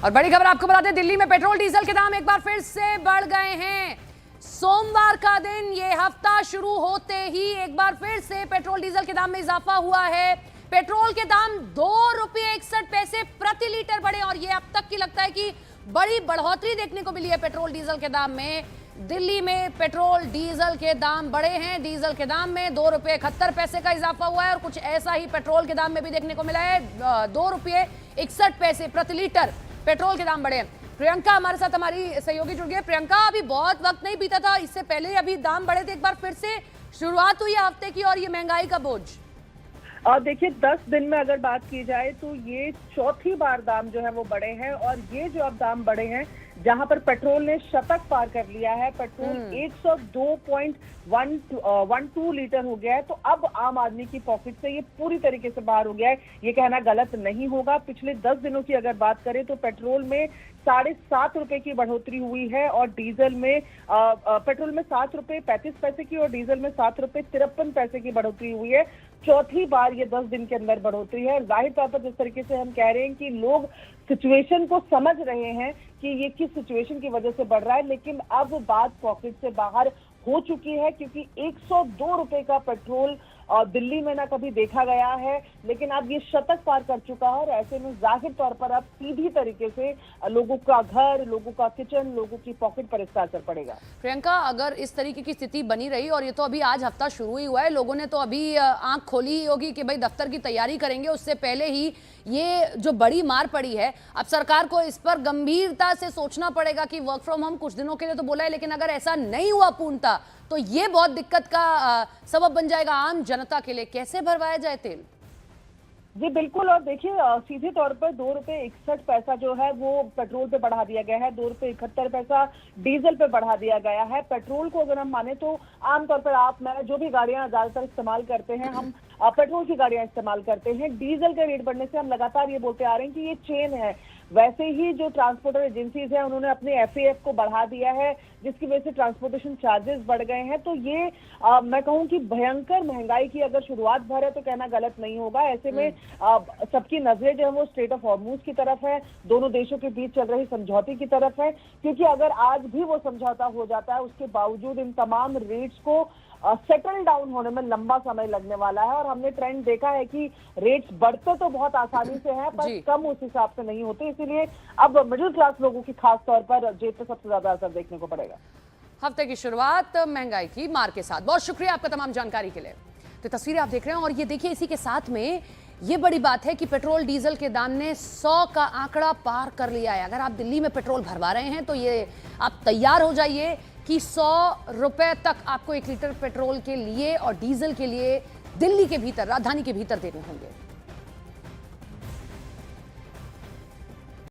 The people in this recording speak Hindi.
और बड़ी खबर आपको बता दें, दिल्ली में पेट्रोल डीजल के दाम एक बार फिर से बढ़ गए हैं। सोमवार का दिन, ये हफ्ता शुरू होते ही एक बार फिर से पेट्रोल डीजल के दाम में इजाफा हुआ है। पेट्रोल के दाम 2.61 रुपए प्रति लीटर बढ़े और ये अब तक की लगता है कि बड़ी बढ़ोतरी देखने को मिली है पेट्रोल डीजल के दाम में। दिल्ली में पेट्रोल डीजल के दाम बढ़े हैं। डीजल के दाम में 2.71 रुपए का इजाफा हुआ है और कुछ ऐसा ही पेट्रोल के दाम में भी देखने को मिला है। 2.61 रुपए प्रति लीटर पेट्रोल के दाम बढ़े हैं। प्रियंका हमारे साथ, हमारी सहयोगी जुड़ गई। प्रियंका, अभी बहुत वक्त नहीं बीता था, इससे पहले अभी दाम बढ़े थे, एक बार फिर से शुरुआत हुई है हफ्ते की और ये महंगाई का बोझ। और देखिए 10 दिन में अगर बात की जाए तो ये चौथी बार दाम जो है वो बढ़े हैं। और ये जो अब दाम बढ़े हैं, जहां पर पेट्रोल ने शतक पार कर लिया है, पेट्रोल 102.12 लीटर हो गया है, तो अब आम आदमी की पॉकेट से ये पूरी तरीके से बाहर हो गया है। ये कहना गलत नहीं होगा। पिछले 10 दिनों की अगर बात करें तो पेट्रोल में 7.5 रुपए की बढ़ोतरी हुई है और डीजल में पेट्रोल में 7.35 रुपए की और डीजल में 7.53 रुपए की बढ़ोतरी हुई है। चौथी बार ये 10 दिन के अंदर बढ़ोतरी है। जाहिर तौर पर जिस तरीके से हम कह रहे हैं कि लोग सिचुएशन को समझ रहे हैं कि ये किस सिचुएशन की वजह से बढ़ रहा है, लेकिन अब बात पॉकेट से बाहर हो चुकी है, क्योंकि 102 रुपए का पेट्रोल दिल्ली में ना कभी देखा गया है, लेकिन अब ये शतक पार कर चुका है। और ऐसे में जाहिर तौर पर अब सीधी तरीके से लोगों का घर, लोगों का किचन, लोगों की पॉकेट पर इसका असर पड़ेगा। प्रियंका, अगर इस तरीके की स्थिति बनी रही, और ये तो अभी आज हफ्ता शुरू ही हुआ है, लोगों ने तो अभी आंख खोली ही होगी कि भाई दफ्तर की तैयारी करेंगे, उससे पहले ही ये जो बड़ी मार पड़ी है, अब सरकार को इस पर गंभीरता से सोचना पड़ेगा कि वर्क फ्रॉम होम कुछ दिनों के लिए तो बोला है, लेकिन अगर ऐसा नहीं हुआ पूर्णतः तो ये बहुत दिक्कत का सबब बन जाएगा आम जनता के लिए। कैसे भरवाया जाए तेल? जी बिल्कुल। और देखिए सीधे तौर पर 2.61 रुपए जो है वो पेट्रोल पे बढ़ा दिया गया है, 2.71 रुपए डीजल पे बढ़ा दिया गया है। पेट्रोल को अगर हम माने तो आमतौर पर आप मैं जो भी गाड़ियां ज्यादातर इस्तेमाल करते हैं, हम पेट्रोल की गाड़ियां इस्तेमाल करते हैं। डीजल के रेट बढ़ने से हम लगातार ये बोलते आ रहे हैं कि ये चेन है। वैसे ही जो ट्रांसपोर्टर एजेंसीज हैं उन्होंने अपने एफएएफ को बढ़ा दिया है, जिसकी वजह से ट्रांसपोर्टेशन चार्जेस बढ़ गए हैं। तो ये मैं कहूं कि भयंकर महंगाई की अगर शुरुआत भर है तो कहना गलत नहीं होगा। ऐसे में सबकी नजरें जो है वो स्ट्रेट ऑफ हॉर्मुज की तरफ है, दोनों देशों के बीच चल रही समझौते की तरफ है, क्योंकि अगर आज भी वो समझौता हो जाता है, उसके बावजूद इन तमाम रेट्स को सेटल डाउन होने में लंबा समय लगने वाला है। और हमने ट्रेंड देखा है कि रेट्स बढ़ते तो बहुत आसानी से हैं, पर कम उस हिसाब से नहीं होते। इसीलिए अब मिडिल क्लास लोगों की खास तौर पर जेब पे सबसे ज्यादा असर देखने को पड़ेगा। हफ्ते की शुरुआत महंगाई की मार के साथ। बहुत शुक्रिया आपका तमाम जानकारी के लिए। तो तस्वीरें आप देख रहे हैं और ये देखिए, इसी के साथ में ये बड़ी बात है कि पेट्रोल डीजल के दाम ने 100 का आंकड़ा पार कर लिया है। अगर आप दिल्ली में पेट्रोल भरवा रहे हैं तो ये आप तैयार हो जाइए कि 100 रुपए तक आपको 1 लीटर पेट्रोल के लिए और डीजल के लिए दिल्ली के भीतर, राजधानी के भीतर देने होंगे।